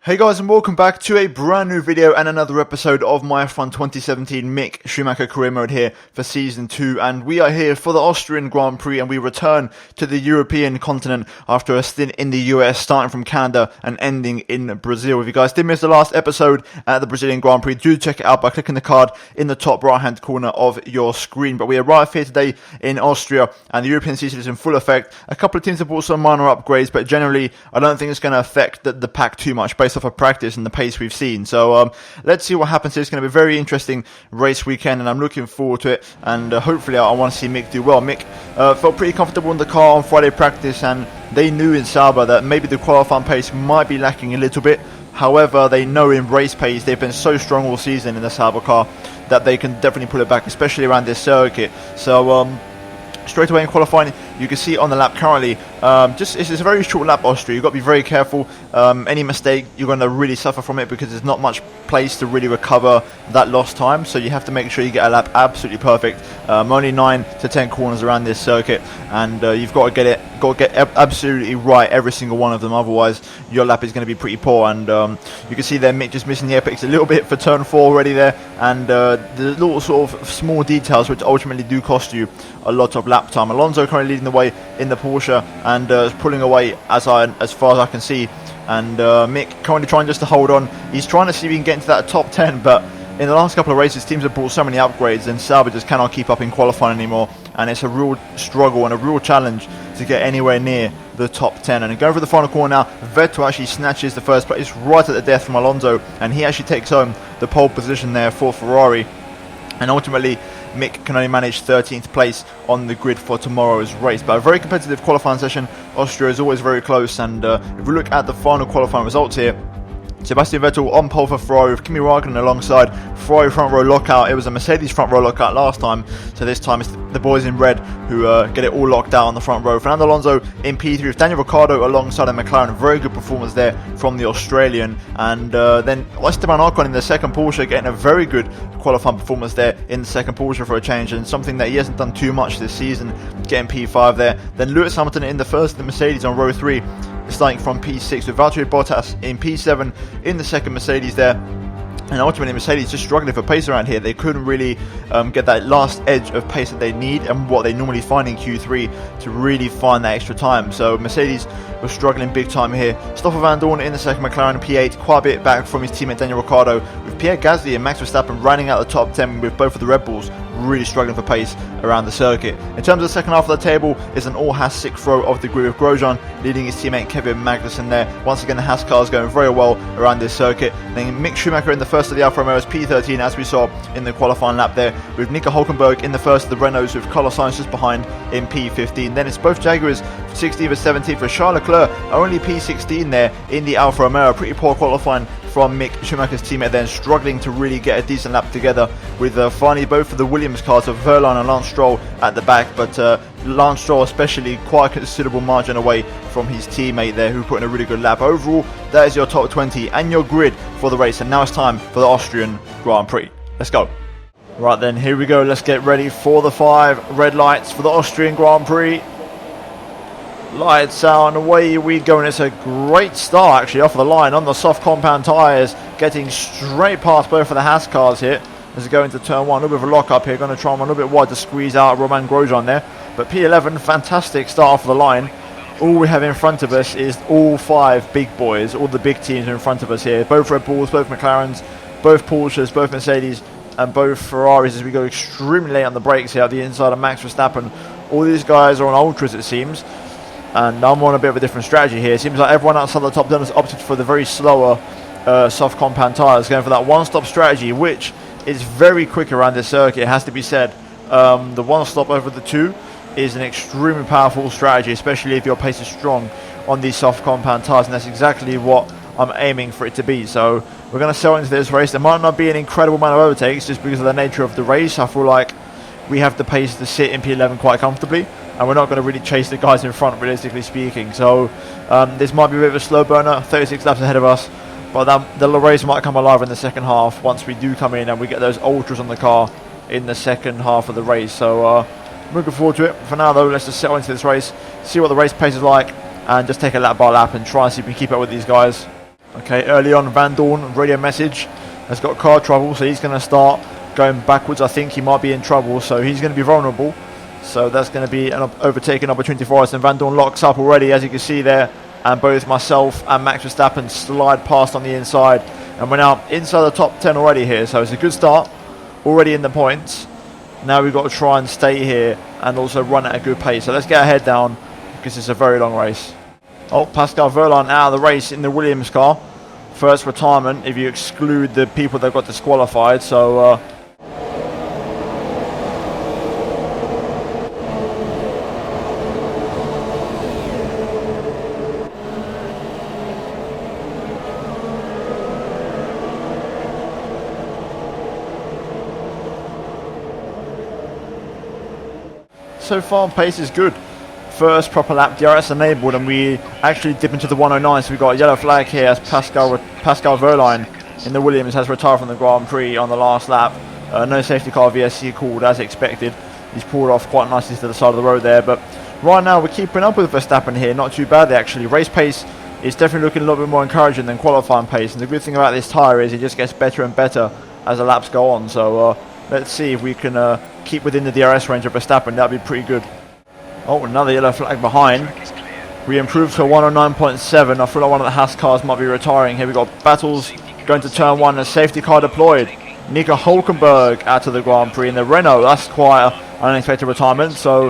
Hey guys, and welcome back to a brand new video and another episode of my F1 2017 MICK Schumacher career mode here for season 2, and we are here for the Austrian Grand Prix, and we return to the European continent after a stint in the US, starting from Canada and ending in Brazil. If you guys did miss the last episode at the Brazilian Grand Prix, do check it out by clicking the card in the top right hand corner of your screen. But we arrive here today in Austria, and the European season is in full effect. A couple of teams have brought some minor upgrades, but generally I don't think it's going to affect the pack too much based off of practice and the pace we've seen. So let's see what happens here. It's going to be a very interesting race weekend, and I'm looking forward to it, and hopefully I want to see Mick do well. Mick felt pretty comfortable in the car on Friday practice, and they knew in Sauber that maybe the qualifying pace might be lacking a little bit. However, they know in race pace they've been so strong all season in the Sauber car that they can definitely pull it back, especially around this circuit. So straight away in qualifying, you can see on the lap currently, it's a very short lap, Austria. You've got to be very careful. Any mistake, you're going to really suffer from it because there's not much place to really recover that lost time. So you have to make sure you get a lap absolutely perfect. Only 9 to 10 corners around this circuit, and you've got to get absolutely right every single one of them. Otherwise, your lap is going to be pretty poor. And you can see there Mick just missing the apex a little bit for turn 4 already there, and the little sort of small details which ultimately do cost you a lot of lap time. Alonso currently leading the way in the Porsche and pulling away as far as I can see, and Mick currently trying just to hold on. He's trying to see if he can get into that top 10, but in the last couple of races teams have brought so many upgrades and Sauber just cannot keep up in qualifying anymore, and it's a real struggle and a real challenge to get anywhere near the top 10. And going for the final corner now, Vettel actually snatches the first place right at the death from Alonso, and he actually takes home the pole position there for Ferrari, and ultimately Mick can only manage 13th place on the grid for tomorrow's race. But a very competitive qualifying session. Austria is always very close, and if we look at the final qualifying results here, Sebastian Vettel on pole for Ferrari with Kimi Raikkonen alongside. Ferrari front row lockout. It was a Mercedes front row lockout last time, so this time it's the boys in red who get it all locked out on the front row. Fernando Alonso in P3 with Daniel Ricciardo alongside a McLaren. Very good performance there from the Australian. And then Esteban Ocon in the second Porsche getting a very good qualifying performance there in the second Porsche for a change, and something that he hasn't done too much this season, getting P5 there. Then Lewis Hamilton in the first, the Mercedes on row 3, starting from P6 with Valtteri Bottas in P7 in the second Mercedes there. And ultimately Mercedes just struggling for pace around here. They couldn't really get that last edge of pace that they need and what they normally find in Q3 to really find that extra time. So Mercedes was struggling big time here. Stoffel Van Dorn in the second McLaren P8, quite a bit back from his teammate Daniel Ricciardo, with Pierre Gasly and Max Verstappen running out the top 10 with both of the Red Bulls really struggling for pace around the circuit. In terms of the second half of the table, is an all-Haas sixth row of the grid with Grosjean leading his teammate Kevin Magnussen there. Once again the Haas cars going very well around this circuit. Then Mick Schumacher in the first of the Alfa Romeos P13 as we saw in the qualifying lap there, with Nico Hülkenberg in the first of the Renaults with Carlos Sainz just behind in P15. Then it's both Jaguars 16th and 17th for Charles Leclerc, only P16 there in the Alfa Romeo. Pretty poor qualifying from Mick Schumacher's teammate, then struggling to really get a decent lap together with finally both of the Williams cars of Verlaine and Lance Stroll at the back, but Lance Stroll especially quite a considerable margin away from his teammate there, who put in a really good lap. Overall, that is your top 20 and your grid for the race, and now it's time for the Austrian Grand Prix. Let's go. Right then, here we go. Let's get ready for the 5 red lights for the Austrian Grand Prix. Lights out and away we go, and it's a great start actually off the line on the soft compound tyres, getting straight past both of the Haas cars here as we go into turn 1. A little bit of a lock up here, going to try and run a little bit wide to squeeze out Romain Grosjean there, but P11, fantastic start off the line. All we have in front of us is all 5 big boys, all the big teams are in front of us here, both Red Bulls, both McLarens, both Porsches, both Mercedes and both Ferraris, as we go extremely late on the brakes here at the inside of Max Verstappen. All these guys are on ultras it seems, and I'm on a bit of a different strategy here. It seems like everyone outside the top 10 has opted for the very slower soft compound tyres, going for that one-stop strategy, which is very quick around this circuit, it has to be said. The one-stop over the 2 is an extremely powerful strategy, especially if your pace is strong on these soft compound tyres, and that's exactly what I'm aiming for it to be. So we're going to sail into this race. There might not be an incredible amount of overtakes just because of the nature of the race. I feel like we have the pace to sit in P11 quite comfortably, and we're not going to really chase the guys in front, realistically speaking. So this might be a bit of a slow burner, 36 laps ahead of us, but the race might come alive in the second half once we do come in and we get those ultras on the car in the second half of the race. So I'm looking forward to it. For now though, let's just settle into this race, see what the race pace is like, and just take a lap by lap and try and see if we can keep up with these guys. Okay, early on, Van Dorn, radio message, has got car trouble, so he's going to start going backwards. I think he might be in trouble, so he's going to be vulnerable. So that's going to be an overtaking opportunity for us. And Van Dorn locks up already, as you can see there. And both myself and Max Verstappen slide past on the inside. And we're now inside the top 10 already here. So it's a good start, already in the points. Now we've got to try and stay here and also run at a good pace. So let's get our head down, because it's a very long race. Oh, Pascal Wehrlein out of the race in the Williams car. First retirement if you exclude the people that got disqualified. So so far pace is good. First proper lap, DRS enabled, and we actually dip into the 109, so we've got a yellow flag here as Pascal Wehrlein in the Williams has retired from the Grand Prix on the last lap. No safety car VSC called as expected. He's pulled off quite nicely to the side of the road there, but right now we're keeping up with Verstappen here, not too badly actually. Race pace is definitely looking a little bit more encouraging than qualifying pace, and the good thing about this tyre is it just gets better and better as the laps go on, so let's see if we can keep within the DRS range of Verstappen. That'd be pretty good. Oh, another yellow flag behind. We improved to 109.7. I feel like one of the Haas cars might be retiring here. We've got battles going to turn 1, a safety car deployed. Nico Hülkenberg out of the Grand Prix in the Renault. That's quite an unexpected retirement. So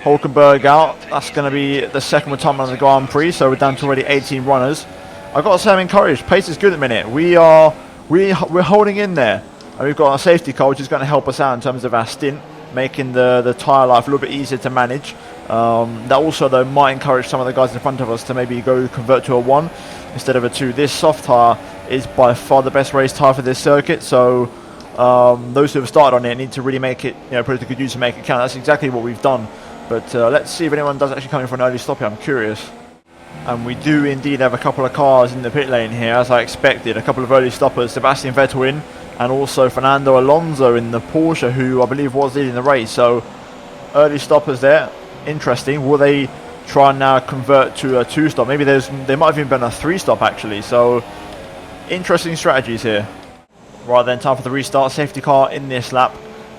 Hülkenberg out. That's going to be the second retirement of the Grand Prix. So we're down to already 18 runners. I've got to say I'm encouraged. Pace is good at the minute. We're holding in there. And we've got a safety car which is going to help us out in terms of our stint, making the tyre life a little bit easier to manage. That also though might encourage some of the guys in front of us to maybe convert to a 1 instead of a 2. This soft tyre is by far the best race tyre for this circuit, so those who have started on it need to really make it, put it to good use and make it count. That's exactly what we've done, but let's see if anyone does actually come in for an early stop here. I'm curious. And we do indeed have a couple of cars in the pit lane here, as I expected. A couple of early stoppers, Sebastian Vettel in, and also Fernando Alonso in the Porsche, who I believe was leading the race. So early stoppers there. Interesting. Will they try and now convert to a 2-stop? Maybe there might have even been a 3-stop actually. So interesting strategies here. Right then, time for the restart. Safety car in this lap.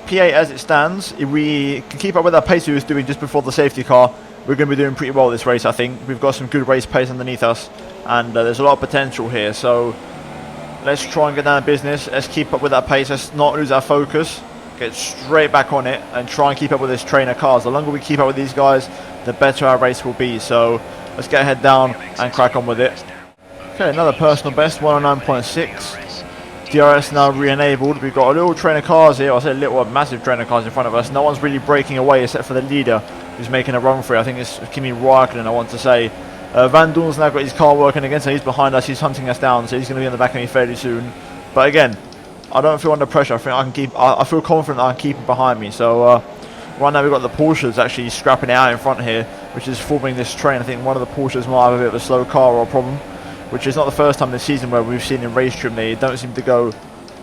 P8 as it stands. If we can keep up with our pace we was doing just before the safety car, we're going to be doing pretty well this race, I think. We've got some good race pace underneath us, and there's a lot of potential here. So let's try and get down to business. Let's keep up with that pace. Let's not lose our focus. Get straight back on it and try and keep up with this train of cars. The longer we keep up with these guys, the better our race will be. So let's get our head down and crack on with it. Okay, another personal best, 109.6. DRS now re-enabled. We've got a little train of cars here. I say a massive train of cars in front of us. No one's really breaking away except for the leader, who's making a run for it. I think it's Kimi Räikkönen, I want to say. Van Dorn's now got his car working again, so he's behind us. He's hunting us down, so he's going to be on the back of me fairly soon. But again, I don't feel under pressure. I think I can keep. I feel confident that I can keep him behind me. So right now we've got the Porsches actually scrapping it out in front here, which is forming this train. I think one of the Porsches might have a bit of a slow car or a problem, which is not the first time this season where we've seen in race trim they don't seem to go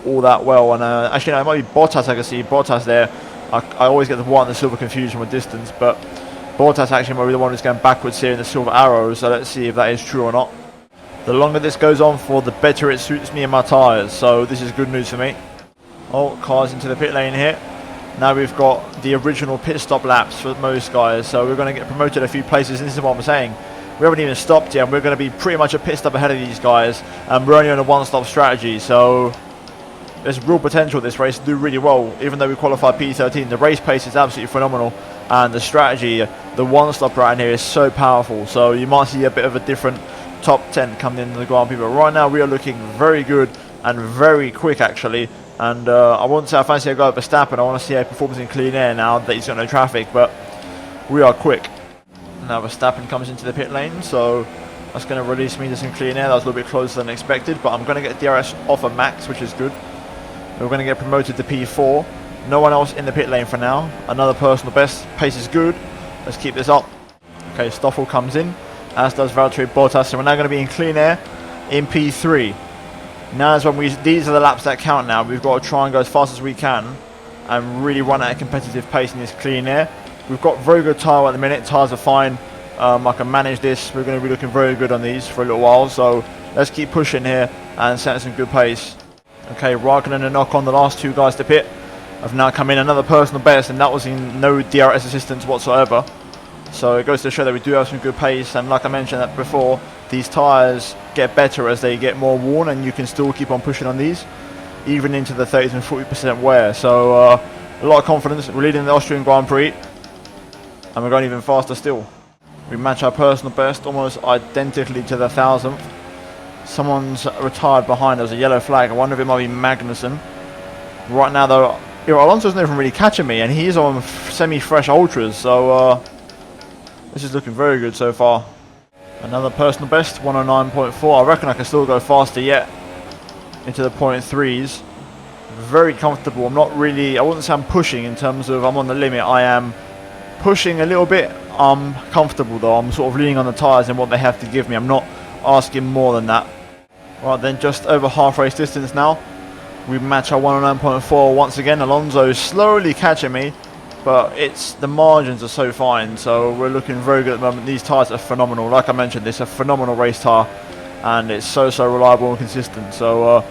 all that well. And actually, no, it might be Bottas. I can see Bottas there. I always get the white and the silver confused from a distance, but Bottas actually might be the one who's going backwards here in the silver arrows. So let's see if that is true or not. The longer this goes on for, the better it suits me and my tyres, so this is good news for me. Oh, cars into the pit lane here. Now we've got the original pit stop laps for most guys, so we're going to get promoted a few places, and this is what I'm saying. We haven't even stopped yet, and we're going to be pretty much a pit stop ahead of these guys, and we're only on a one-stop strategy, so there's real potential this race to do really well. Even though we qualified P13, the race pace is absolutely phenomenal, and the strategy, the one-stop around here is so powerful, so you might see a bit of a different top 10 coming in the Grand Prix, but right now we are looking very good and very quick actually. And I wouldn't say I fancy a guy at Verstappen. I want to see a performance in clean air now that he's got no traffic, but we are quick. Now Verstappen comes into the pit lane, so that's going to release me to some clean air. That was a little bit closer than expected, but I'm going to get DRS off of Max, which is good. We're going to get promoted to P4. No one else in the pit lane for now. Another personal best. Pace is good. Let's keep this up. Okay, Stoffel comes in, as does Valtteri Bottas, so we're now going to be in clean air in P3. Now is when these are the laps that count now. We've got to try and go as fast as we can and really run at a competitive pace in this clean air. We've got very good tyre at the minute. Tyres are fine. I can manage this. We're going to be looking very good on these for a little while, so let's keep pushing here and setting some good pace. Okay, Raikkonen and knock on the last two guys to pit. I've now come in another personal best, and that was in no DRS assistance whatsoever. So it goes to show that we do have some good pace, and like I mentioned that before, these tyres get better as they get more worn, and you can still keep on pushing on these, even into the 30 and 40% wear. So a lot of confidence. We're leading the Austrian Grand Prix, and we're going even faster still. We match our personal best almost identically to the 1000th. Someone's retired behind us, a yellow flag. I wonder if it might be Magnussen. Right now though, Alonso's not even really catching me, and he's on semi-fresh ultras, so this is looking very good so far. Another personal best, 109.4. I reckon I can still go faster yet into the 0.3s. Very comfortable. I'm not really, I wouldn't say I'm pushing in terms of I'm on the limit. I am pushing a little bit. I'm comfortable though. I'm sort of leaning on the tyres and what they have to give me. I'm not asking more than that. Right then, just over half race distance now. We match our 109.4 once again. Alonso slowly catching me, but it's the margins are so fine, so we're looking very good at the moment. These tyres are phenomenal. Like I mentioned, it's a phenomenal race tyre, and it's so reliable and consistent. So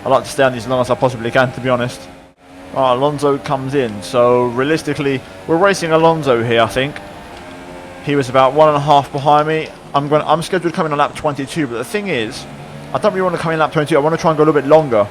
I like to stay on these as long as I possibly can, to be honest. Right, Alonso comes in. So realistically, we're racing Alonso here. I think he was about 1.5 behind me. I'm scheduled to come in on lap 22, but the thing is, I don't really want to come in lap 22. I want to try and go a little bit longer,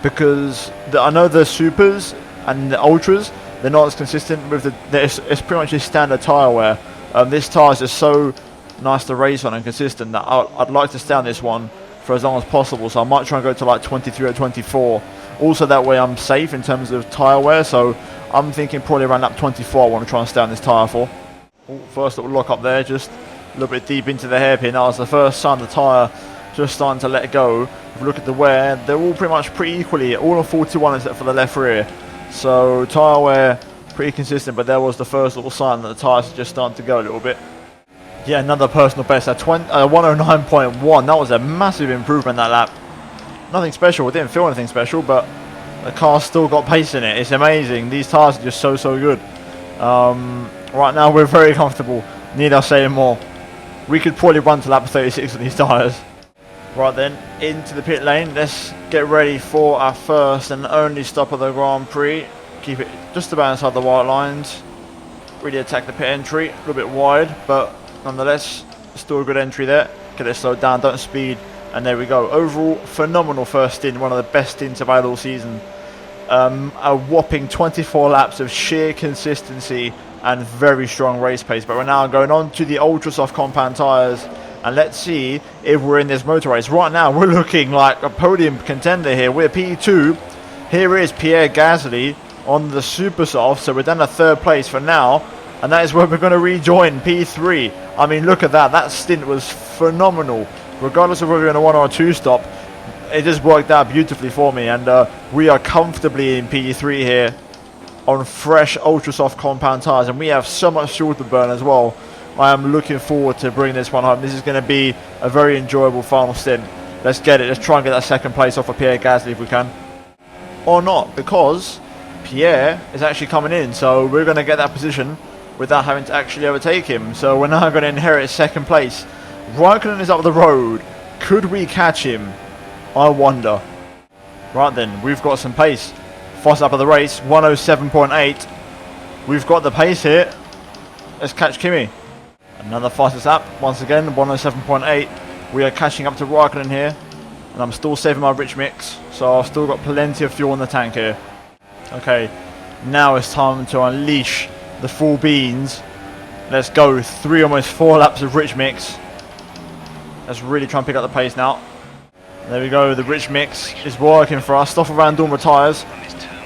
because I know the supers and the ultras, they're not as consistent with it's pretty much just standard tyre wear. This tyre is just so nice to race on and consistent that I'd like to stay on this one for as long as possible. So I might try and go to like 23 or 24. Also that way I'm safe in terms of tyre wear. So I'm thinking probably around lap 24 I want to try and stay on this tyre for. First little lock up there, just a little bit deep into the hairpin. That was the first sign the tyre just starting to let go. If you look at the wear, they're all pretty much pretty equally, all on 41 except for the left rear. So tyre wear pretty consistent, but there was the first little sign that the tyres are just starting to go a little bit. Yeah, another personal best at 109.1. That was a massive improvement that lap. Nothing special, it didn't feel anything special, but the car's still got pace in it. It's amazing. These tyres are just so good. Right now we're very comfortable. Need I say more? We could probably run to lap 36 with these tyres. Right then, into the pit lane. Let's get ready for our first and only stop of the Grand Prix. Keep it just about inside the white lines. Really attack the pit entry. A little bit wide, but nonetheless, still a good entry there. Get it slowed down, don't speed. And there we go. Overall, phenomenal first stint. One of the best stints of our all season. A whopping 24 laps of sheer consistency and very strong race pace. But we're now going on to the ultra soft compound tyres. And let's see if we're in this motor race. Right now, we're looking like a podium contender here. We're P2. Here is Pierre Gasly on the super soft. So we're down to third place for now. And that is where we're going to rejoin P3. I mean, look at that. That stint was phenomenal. Regardless of whether we're in a 1 or a 2 stop, it just worked out beautifully for me. And we are comfortably in P3 here on fresh ultra soft compound tyres. And we have so much fuel to burn as well. I am looking forward to bringing this one home. This is going to be a very enjoyable final stint. Let's get it. Let's try and get that second place off of Pierre Gasly if we can. Or not, because Pierre is actually coming in. So we're going to get that position without having to actually overtake him. So we're now going to inherit second place. Raikkonen is up the road. Could we catch him? I wonder. Right then, we've got some pace. Fast up of the race, 107.8. We've got the pace here. Let's catch Kimi. Another fastest lap, once again, 107.8. We are catching up to Raikkonen here. And I'm still saving my rich mix. So I've still got plenty of fuel in the tank here. Okay, now it's time to unleash the full beans. Let's go. 3, almost 4 laps of rich mix. Let's really try and pick up the pace now. There we go. The rich mix is working for us. Stoffel Van Dorn retires.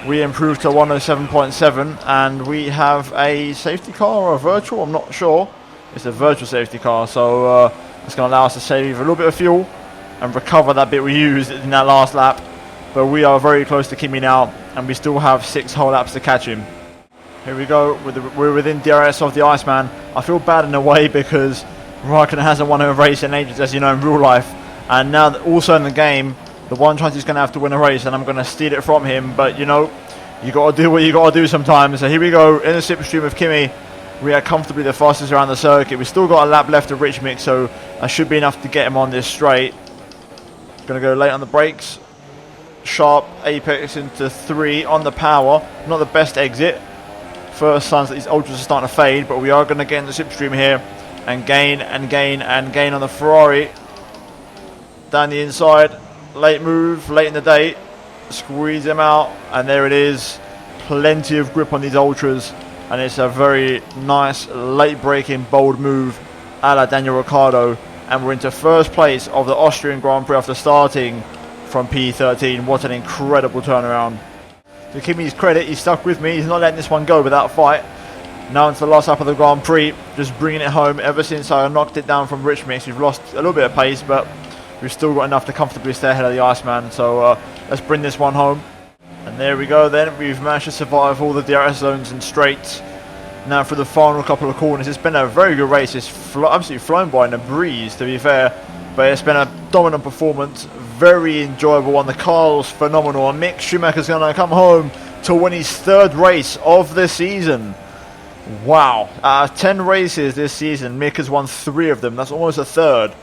We improved to 107.7, and we have a safety car or a virtual. I'm not sure. It's a virtual safety car, so it's going to allow us to save a little bit of fuel and recover that bit we used in that last lap. But we are very close to Kimi now, and we still have 6 whole laps to catch him. Here we go. We're within DRS of the Iceman. I feel bad in a way because Raikkonen hasn't won a race in ages, as you know, in real life. And now also in the game, the one chance he's going to have to win a race, and I'm going to steal it from him. But, you know, you got to do what you got to do sometimes. So here we go in the slipstream of Kimi. We are comfortably the fastest around the circuit. We've still got a lap left of rich mix, so that should be enough to get him on this straight. Going to go late on the brakes. Sharp apex into 3 on the power. Not the best exit. First signs that these ultras are starting to fade, but we are going to get in the slipstream here and gain and gain and gain on the Ferrari. Down the inside. Late move, late in the day. Squeeze them out, and there it is. Plenty of grip on these ultras, and it's a very nice late braking bold move a la Daniel Ricciardo, and we're into first place of the Austrian Grand Prix after starting from P13. What an incredible turnaround. To Kimi's credit, he's stuck with me. He's not letting this one go without a fight. Now into the last lap of the Grand Prix, just bringing it home. Ever since I knocked it down from Rich Mix, we've lost a little bit of pace, but we've still got enough to comfortably stay ahead of the Iceman. So let's bring this one home. And there we go then. We've managed to survive all the DRS zones and straights. Now for the final couple of corners. It's been a very good race. It's absolutely flown by in a breeze, to be fair. But it's been a dominant performance. Very enjoyable one. The car's phenomenal. And Mick Schumacher's going to come home to win his 3rd race of the season. Wow. Out of 10 races this season, Mick has won 3 of them. That's almost a third.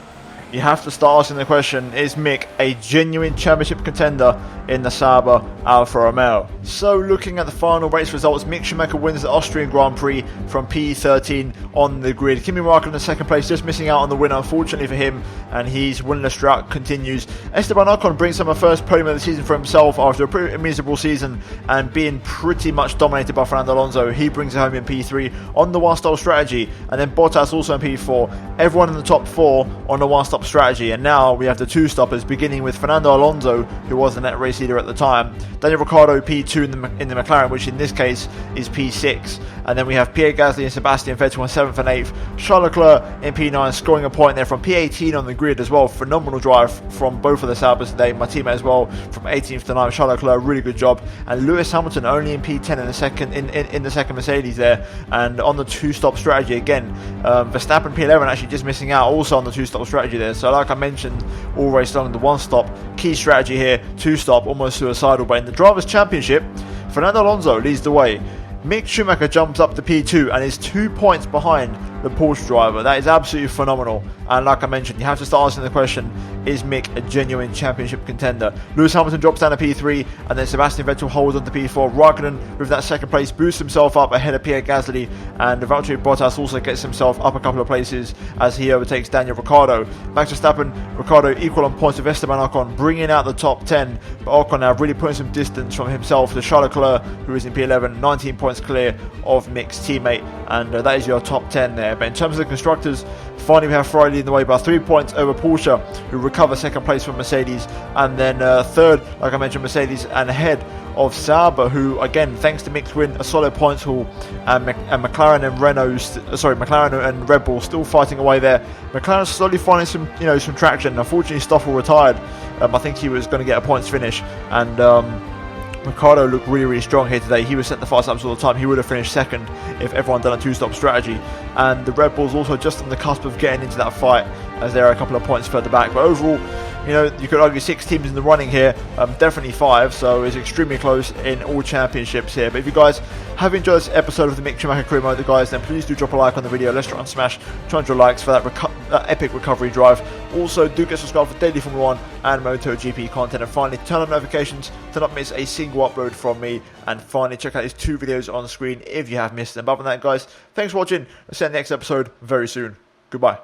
You have to start asking the question, is Mick a genuine championship contender in the Sauber Alfa Romeo? So looking at the final race results, Mick Schumacher wins the Austrian Grand Prix from P13 on the grid. Kimi Räikkönen in 2nd place, just missing out on the win, unfortunately for him, and his winless drought continues. Esteban Ocon brings home a first podium of the season for himself after a pretty miserable season and being pretty much dominated by Fernando Alonso. He brings it home in P3 on the one-stop strategy, and then Bottas also in P4. Everyone in the top 4 on the one-stop strategy, and now we have the 2-stoppers, beginning with Fernando Alonso, who was the net race leader at the time. Daniel Ricciardo P2 in the McLaren, which in this case is P6, and then we have Pierre Gasly and Sebastian Vettel in 7th and 8th. Charles Leclerc in P9, scoring a point there from P18 on the grid as well. Phenomenal drive from both of the Saubers today. My teammate as well from 18th to 9th. Charles Leclerc, really good job, and Lewis Hamilton only in P10 in the second in the second Mercedes there, and on the 2-stop strategy again. Verstappen P11 actually just missing out also on the 2-stop strategy there. So like I mentioned all race long, the 1-stop key strategy here, 2-stop almost suicidal. But in the Drivers' Championship, Fernando Alonso leads the way. Mick Schumacher jumps up to P2 and is 2 points behind the Porsche driver. That is absolutely phenomenal. And like I mentioned, you have to start asking the question, is Mick a genuine championship contender? Lewis Hamilton drops down to P3, and then Sebastian Vettel holds on to P4. Raikkonen, with that 2nd place, boosts himself up ahead of Pierre Gasly, and Valtteri Bottas also gets himself up a couple of places as he overtakes Daniel Ricciardo. Max Verstappen, Ricciardo equal on points with Esteban Ocon, bringing out the top 10, but Ocon now really putting some distance from himself to Charles Leclerc, who is in P11, 19 points clear of Mick's teammate, and that is your top 10 there. But in terms of the constructors, finally we have Ferrari leading the way by 3 points over Porsche, who recover 2nd place from Mercedes, and then 3rd, like I mentioned, Mercedes, and ahead of Sauber, who again, thanks to Mick's win, a solid points haul, and McLaren and Red Bull still fighting away there. McLaren slowly finding some traction. Unfortunately, Stoffel retired. I think he was going to get a points finish, and Ricciardo looked really strong here today. He was set the fast laps all the time. He would have finished 2nd if everyone done a 2-stop strategy. And the Red Bulls also just on the cusp of getting into that fight, as they're a couple of points further back. But overall, you could argue 6 teams in the running here, definitely 5, so it's extremely close in all championships here. But if you guys have enjoyed this episode of the Mick Schumacher Career Mode, guys, then please do drop a like on the video. Let's try and smash 200 likes for that epic recovery drive. Also, do get subscribed for daily Formula 1 and MotoGP content. And finally, turn on notifications to not miss a single upload from me. And finally, check out these 2 videos on screen if you have missed them. But other than that, guys, thanks for watching. I'll see you in the next episode very soon. Goodbye.